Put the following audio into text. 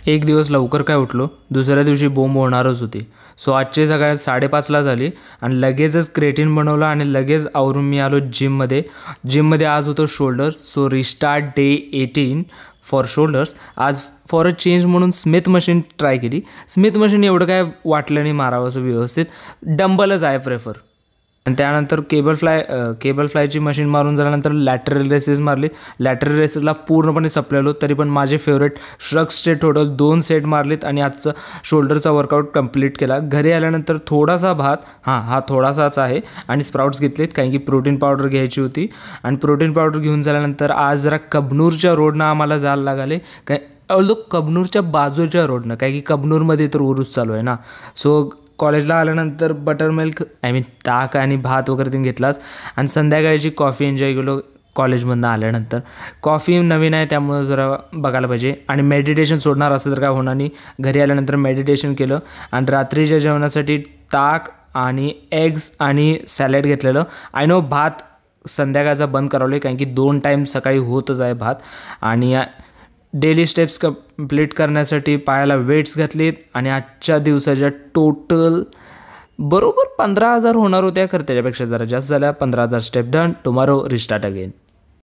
एक दिवस लवकर काय उठलो, दुसऱ्या दिवशी बोंब होणारच होती. सो आजची सकाळ 5:30ला झाली आणि लगेचच क्रेटीन बनवलं आणि लगेच आवरून मी आलो जिममध्ये. जिममध्ये आज होतं shoulder. So restart day 18 for shoulders. आज फॉर अ चेंज म्हणून स्मिथ मशीन ट्राय केली. स्मिथ मशीन एवढं काय वाटलं नाही मारावं असं व्यवस्थित. डंबलच आहे प्रेफर. आणि त्यानंतर केबल फ्लायची मशीन मारून झाल्यानंतर लॅटरल रेसेस मारली. लॅटरल रेसेसला पूर्णपणे सपलेलो, तरी पण माझे फेवरेट श्रग्सचे टोटल 2 सेट मारलीत आणि आजचं शोल्डरचा वर्कआउट कंप्लीट केला. घरी आल्यानंतर थोडासा भात, हा थोडासाच आहे, आणि स्प्राउट्स घेतलेत कारण की प्रोटीन पावडर घ्यायची होती. आणि प्रोटीन पावडर घेऊन झाल्यानंतर आज जरा कबनूरच्या रोडनं आम्हाला जायला लागले. काय ऑल्दो कबनूरच्या बाजूच्या रोडनं, काय की कबनूरमध्ये तर उरूस चालू आहे ना. सो कॉलेजला आल्यानंतर बटरमिल्क ताक आणि भात वगैरे ते घेतलाच. आणि संध्याकाळची कॉफी एन्जॉय केलो कॉलेजमधनं आल्यानंतर. कॉफी नवीन आहे त्यामुळं जरा बघायला पाहिजे. आणि मेडिटेशन सोडणार असं तर काय होणार नाही. घरी आल्यानंतर मेडिटेशन केलं आणि रात्रीच्या जेवणासाठी ताक आणि एग्स आणि सॅलड घेतलेलं. आय नो भात संध्याकाळचा बंद करावलं आहे कारण की 2 टाईम सकाळी होतच आहे भात. आणि डेली स्टेप्स कंप्लीट करण्यासाठी पायाला वेट्स घातलीत आणि आजच्या दिवसाच्या टोटल बरोबर 15,000 होणार होत्या, खरं त्याच्यापेक्षा जरा जास्त झाल्या. 15,000 step done. Tomorrow restart again.